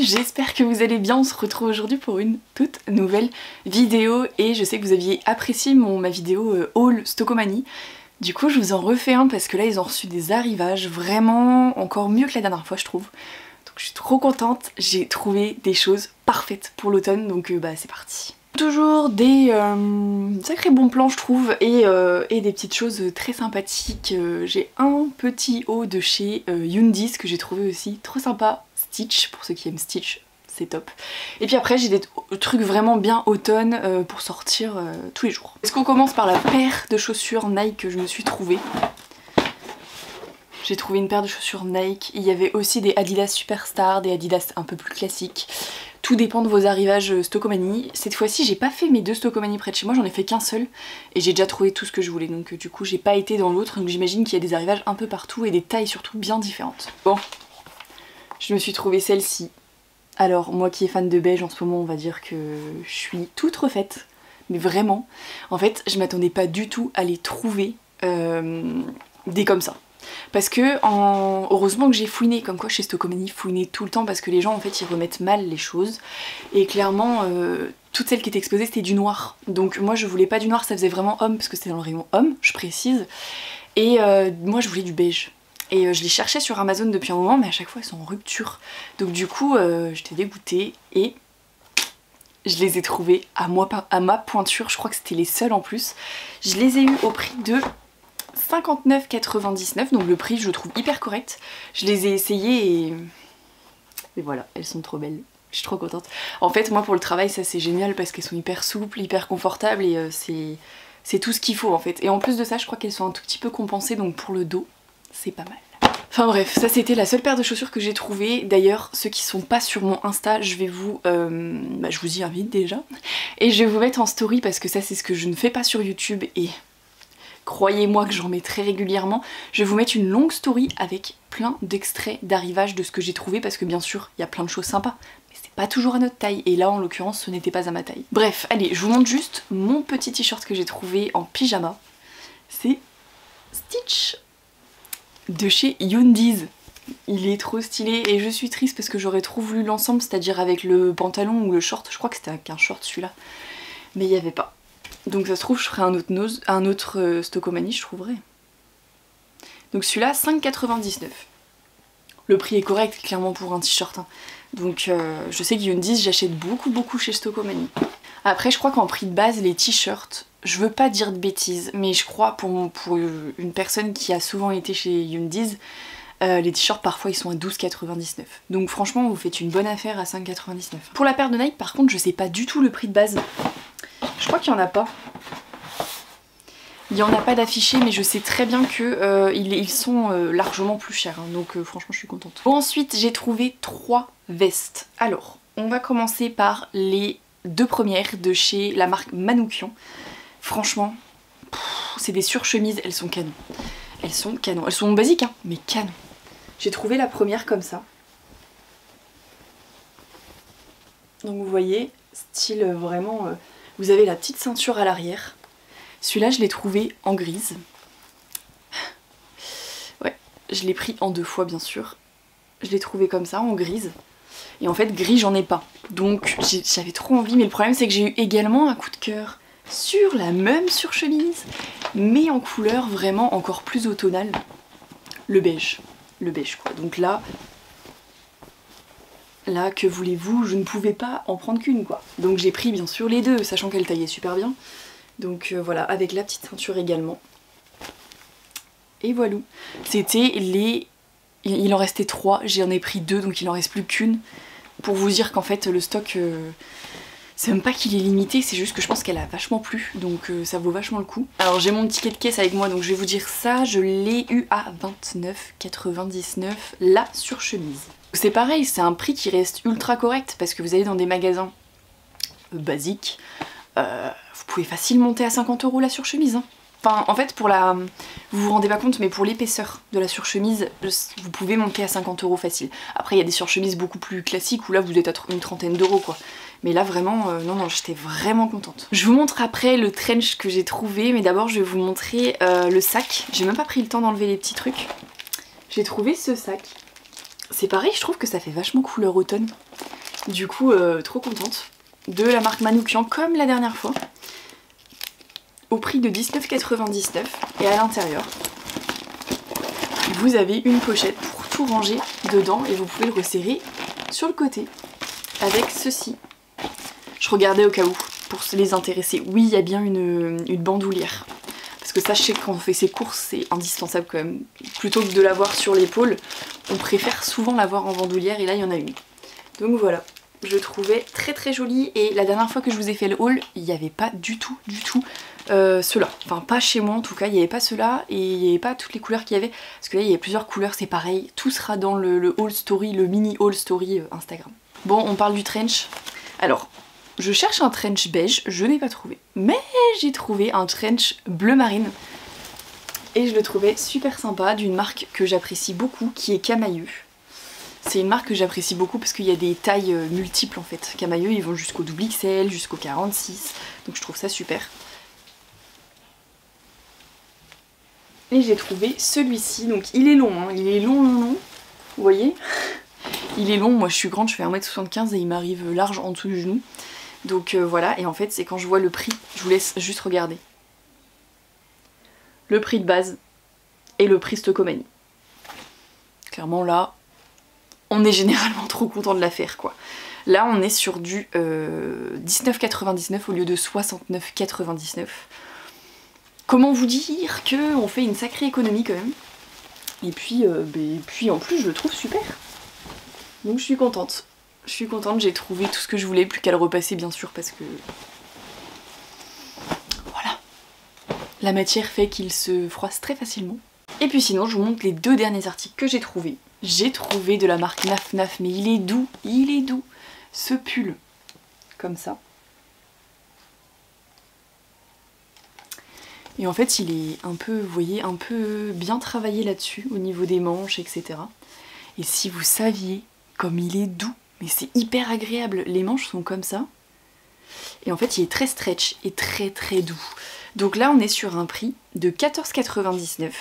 j'espère que vous allez bien. On se retrouve aujourd'hui pour une toute nouvelle vidéo et je sais que vous aviez apprécié ma vidéo haul Stockomanie. Du coup je vous en refais un parce que là ils ont reçu des arrivages vraiment encore mieux que la dernière fois je trouve. Donc je suis trop contente, j'ai trouvé des choses parfaites pour l'automne donc c'est parti. Toujours des sacrés bons plans je trouve et des petites choses très sympathiques. J'ai un petit haut de chez Youndies que j'ai trouvé aussi trop sympa. Stitch, pour ceux qui aiment Stitch, c'est top. Et puis après j'ai des trucs vraiment bien automne pour sortir tous les jours. Est-ce qu'on commence par la paire de chaussures Nike que je me suis trouvée? J'ai trouvé une paire de chaussures Nike. Il y avait aussi des Adidas Superstar, des Adidas un peu plus classiques. Tout dépend de vos arrivages Stockomanie. Cette fois-ci j'ai pas fait mes deux Stockomanie près de chez moi, j'en ai fait qu'un seul. Et j'ai déjà trouvé tout ce que je voulais, donc du coup j'ai pas été dans l'autre. Donc j'imagine qu'il y a des arrivages un peu partout et des tailles surtout bien différentes. Bon, je me suis trouvée celle-ci. Alors moi qui est fan de beige en ce moment on va dire que je suis toute refaite. Mais vraiment, en fait je m'attendais pas du tout à les trouver des comme ça. Parce que heureusement que j'ai fouiné, comme quoi chez Stockomanie fouiner tout le temps parce que les gens en fait ils remettent mal les choses. Et clairement toutes celles qui étaient exposées c'était du noir. Donc moi je voulais pas du noir, ça faisait vraiment homme parce que c'était dans le rayon homme, je précise. Et moi je voulais du beige. Et je les cherchais sur Amazon depuis un moment mais à chaque fois elles sont en rupture. Donc du coup j'étais dégoûtée et je les ai trouvées à ma pointure, je crois que c'était les seuls en plus. Je les ai eu au prix de 59,99, donc le prix je le trouve hyper correct. Je les ai essayées et voilà, elles sont trop belles. Je suis trop contente. En fait moi pour le travail ça c'est génial parce qu'elles sont hyper souples, hyper confortables et c'est tout ce qu'il faut en fait. Et en plus de ça je crois qu'elles sont un tout petit peu compensées donc pour le dos c'est pas mal. Enfin bref, ça c'était la seule paire de chaussures que j'ai trouvée. D'ailleurs, ceux qui sont pas sur mon Insta, je vais vous... je vous y invite déjà. Et je vais vous mettre en story parce que ça c'est ce que je ne fais pas sur YouTube et... croyez-moi que j'en mets très régulièrement. Je vais vous mettre une longue story avec plein d'extraits d'arrivage de ce que j'ai trouvé parce que bien sûr, il y a plein de choses sympas. Mais c'est pas toujours à notre taille et là en l'occurrence ce n'était pas à ma taille. Bref, allez, je vous montre juste mon petit t-shirt que j'ai trouvé en pyjama. C'est Stitch de chez Youndies. Il est trop stylé et je suis triste parce que j'aurais trop voulu l'ensemble, c'est-à-dire avec le pantalon ou le short. Je crois que c'était avec un short celui-là. Mais il n'y avait pas. Donc ça se trouve je ferai un autre Stockomanie, je trouverai. Donc celui-là 5,99. Le prix est correct clairement pour un t-shirt. Hein. Donc je sais que Youndies j'achète beaucoup chez Stockomanie. Après je crois qu'en prix de base les t-shirts, je veux pas dire de bêtises, mais je crois pour une personne qui a souvent été chez Youndies, les t-shirts parfois ils sont à 12,99. Donc franchement vous faites une bonne affaire à 5,99. Pour la paire de Nike par contre je sais pas du tout le prix de base. Je crois qu'il n'y en a pas. Il n'y en a pas d'affiché mais je sais très bien que ils sont largement plus chers. Hein, donc franchement je suis contente. Bon, ensuite j'ai trouvé 3 vestes. Alors on va commencer par les 2 premières de chez la marque Manoukian. Franchement, c'est des surchemises, elles sont canon. Elles sont canon. Elles sont basiques hein, mais canon. J'ai trouvé la première comme ça. Donc vous voyez, style vraiment... vous avez la petite ceinture à l'arrière. Celui-là, je l'ai trouvé en grise. Ouais, je l'ai pris en 2 fois, bien sûr. Je l'ai trouvé comme ça, en grise. Et en fait, gris, j'en ai pas. Donc, j'avais trop envie. Mais le problème, c'est que j'ai eu également un coup de cœur sur la même surchemise, mais en couleur vraiment encore plus automnale. Le beige. Le beige, quoi. Donc là... Là, que voulez-vous, je ne pouvais pas en prendre qu'une quoi. Donc j'ai pris bien sûr les deux, sachant qu'elles taillaient super bien. Donc voilà, avec la petite ceinture également. Et voilà. C'était les... Il en restait 3, j'en ai pris 2, donc il en reste plus qu'une. Pour vous dire qu'en fait le stock, c'est même pas qu'il est limité, c'est juste que je pense qu'elle a vachement plu. Donc ça vaut vachement le coup. Alors j'ai mon ticket de caisse avec moi, donc je vais vous dire ça. Je l'ai eu à 29,99 la surchemise. C'est pareil, c'est un prix qui reste ultra correct parce que vous allez dans des magasins basiques, vous pouvez facilement monter à 50 € la surchemise. Hein. Enfin, en fait, pour la... Vous vous rendez pas compte, mais pour l'épaisseur de la surchemise, vous pouvez monter à 50 € facile. Après, il y a des surchemises beaucoup plus classiques où là, vous êtes à une trentaine d'euros, quoi. Mais là, vraiment, non, j'étais vraiment contente. Je vous montre après le trench que j'ai trouvé, mais d'abord, je vais vous montrer le sac. J'ai même pas pris le temps d'enlever les petits trucs. J'ai trouvé ce sac. C'est pareil, je trouve que ça fait vachement couleur automne. Du coup, trop contente de la marque Manoukian comme la dernière fois. Au prix de 19,99 €. Et à l'intérieur, vous avez une pochette pour tout ranger dedans et vous pouvez le resserrer sur le côté avec ceci. Je regardais au cas où pour les intéresser. Oui, il y a bien une bandoulière. Parce que ça, je sais que quand on fait ses courses, c'est indispensable quand même. Plutôt que de l'avoir sur l'épaule, on préfère souvent l'avoir en bandoulière et là, il y en a une. Donc voilà, je trouvais très très jolie et la dernière fois que je vous ai fait le haul, il n'y avait pas du tout ceux-là. Enfin, pas chez moi en tout cas, il n'y avait pas ceux-là et il n'y avait pas toutes les couleurs qu'il y avait. Parce que là, il y a plusieurs couleurs, c'est pareil. Tout sera dans le haul story, le mini haul story Instagram. Bon, on parle du trench. Alors, je cherche un trench beige, je n'ai pas trouvé. Mais j'ai trouvé un trench bleu marine. Et je le trouvais super sympa, d'une marque que j'apprécie beaucoup, qui est Camailleux. C'est une marque que j'apprécie beaucoup parce qu'il y a des tailles multiples en fait. Camailleux, ils vont jusqu'au double XL, jusqu'au 46. Donc je trouve ça super. Et j'ai trouvé celui-ci. Donc il est long, hein. Il est long. Vous voyez? Il est long, moi je suis grande, je fais 1,75 m et il m'arrive large en dessous du genou. Donc voilà, et en fait c'est quand je vois le prix, je vous laisse juste regarder. Le prix de base et le prix Stocomanie. Clairement là, on est généralement trop content de l'affaire quoi. Là on est sur du 19,99 € au lieu de 69,99 €. Comment vous dire qu'on fait une sacrée économie quand même. Et puis en plus je le trouve super. Donc je suis contente. Je suis contente, j'ai trouvé tout ce que je voulais, plus qu'à le repasser bien sûr parce que... Voilà. La matière fait qu'il se froisse très facilement. Et puis sinon je vous montre les deux derniers articles que j'ai trouvés. J'ai trouvé de la marque Naf Naf, mais il est doux, ce pull. Comme ça. Et en fait il est un peu, vous voyez, un peu bien travaillé là-dessus, au niveau des manches, etc. Et si vous saviez comme il est doux, mais c'est hyper agréable, les manches sont comme ça. Et en fait il est très stretch et très très doux. Donc là on est sur un prix de 14,99 €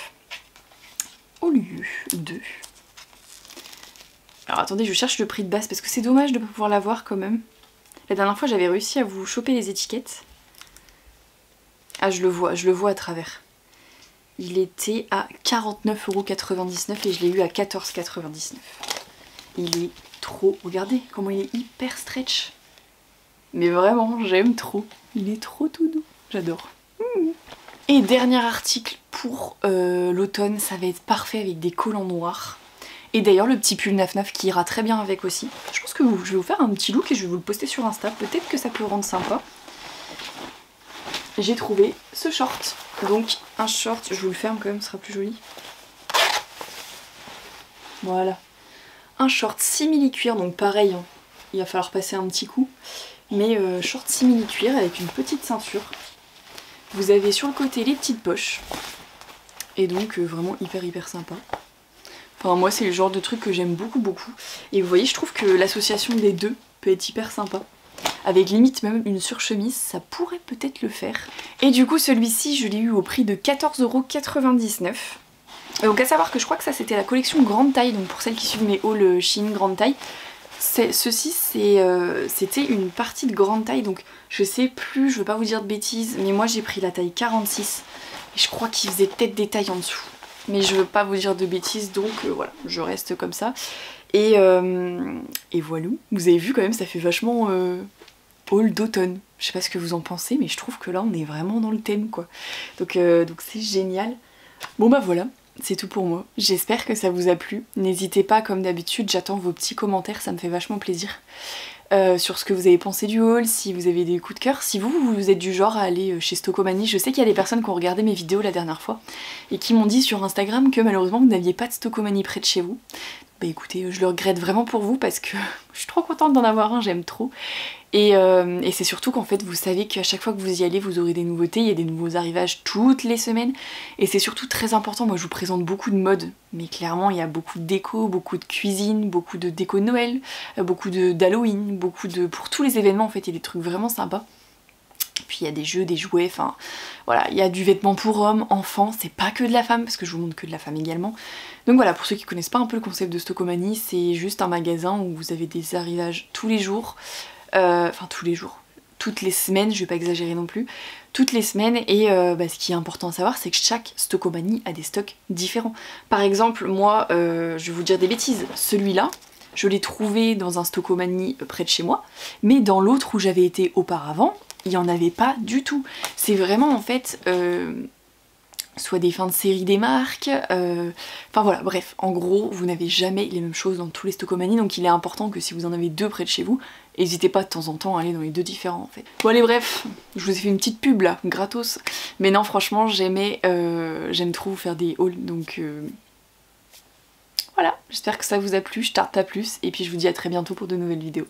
au lieu de... Alors attendez, je cherche le prix de base parce que c'est dommage de ne pas pouvoir l'avoir quand même. La dernière fois j'avais réussi à vous choper les étiquettes. Ah je le vois à travers. Il était à 49,99 € et je l'ai eu à 14,99 €. Il est trop... Regardez comment il est hyper stretch. Mais vraiment, j'aime trop. Il est trop tout doux. J'adore. Et dernier article pour l'automne, ça va être parfait avec des collants noirs. Et d'ailleurs le petit pull Naf Naf qui ira très bien avec aussi. Je pense que je vais vous faire un petit look et je vais vous le poster sur Insta. Peut-être que ça peut rendre sympa. J'ai trouvé ce short. Donc un short, je vous le ferme quand même, ce sera plus joli. Voilà. Un short simili-cuir, donc pareil, hein, il va falloir passer un petit coup. Mais short simili-cuir avec une petite ceinture. Vous avez sur le côté les petites poches. Et donc vraiment hyper sympa. Enfin moi c'est le genre de truc que j'aime beaucoup. Et vous voyez, je trouve que l'association des deux peut être hyper sympa. Avec limite même une surchemise, ça pourrait peut-être le faire. Et du coup celui-ci je l'ai eu au prix de 14,99 €. Donc à savoir que je crois que ça c'était la collection grande taille, donc pour celles qui suivent mes hauls Shein grande taille. Ceci c'était une partie de grande taille, donc je sais plus, je veux pas vous dire de bêtises, mais moi j'ai pris la taille 46 et je crois qu'il faisait peut-être des tailles en dessous. Mais je veux pas vous dire de bêtises, donc voilà, je reste comme ça. Et voilà, vous avez vu quand même, ça fait vachement haul d'automne. Je sais pas ce que vous en pensez, mais je trouve que là on est vraiment dans le thème quoi. Donc c'est génial. Bon bah voilà. C'est tout pour moi. J'espère que ça vous a plu. N'hésitez pas, comme d'habitude, j'attends vos petits commentaires, ça me fait vachement plaisir. Sur ce que vous avez pensé du haul, si vous avez des coups de cœur, si vous êtes du genre à aller chez Stocomanie. Je sais qu'il y a des personnes qui ont regardé mes vidéos la dernière fois et qui m'ont dit sur Instagram que malheureusement vous n'aviez pas de Stocomanie près de chez vous. Bah écoutez, je le regrette vraiment pour vous parce que je suis trop contente d'en avoir un, j'aime trop. Et c'est surtout qu'en fait vous savez qu'à chaque fois que vous y allez vous aurez des nouveautés, il y a des nouveaux arrivages toutes les semaines et c'est surtout très important. Moi je vous présente beaucoup de mode, mais clairement il y a beaucoup de déco, beaucoup de cuisine, beaucoup de déco de Noël, beaucoup d'Halloween, beaucoup de... pour tous les événements en fait il y a des trucs vraiment sympas puis il y a des jeux, des jouets, enfin voilà, il y a du vêtement pour hommes, enfants, c'est pas que de la femme, parce que je vous montre que de la femme également. Donc voilà, pour ceux qui connaissent pas un peu le concept de Stockomanie, c'est juste un magasin où vous avez des arrivages tous les jours, enfin tous les jours, toutes les semaines, je vais pas exagérer non plus, toutes les semaines, et ce qui est important à savoir, c'est que chaque Stockomanie a des stocks différents. Par exemple, moi, je vais vous dire des bêtises, celui-là, je l'ai trouvé dans un Stockomanie près de chez moi, mais dans l'autre où j'avais été auparavant, il n'y en avait pas du tout. C'est vraiment en fait soit des fins de série des marques, enfin voilà, bref, en gros, vous n'avez jamais les mêmes choses dans tous les Stockomanie, donc il est important que si vous en avez deux près de chez vous, n'hésitez pas de temps en temps à aller dans les deux différents en fait. Bon allez bref, je vous ai fait une petite pub là, gratos, mais non franchement j'aime trop faire des hauls, donc voilà, j'espère que ça vous a plu, je tarde pas plus, et puis je vous dis à très bientôt pour de nouvelles vidéos.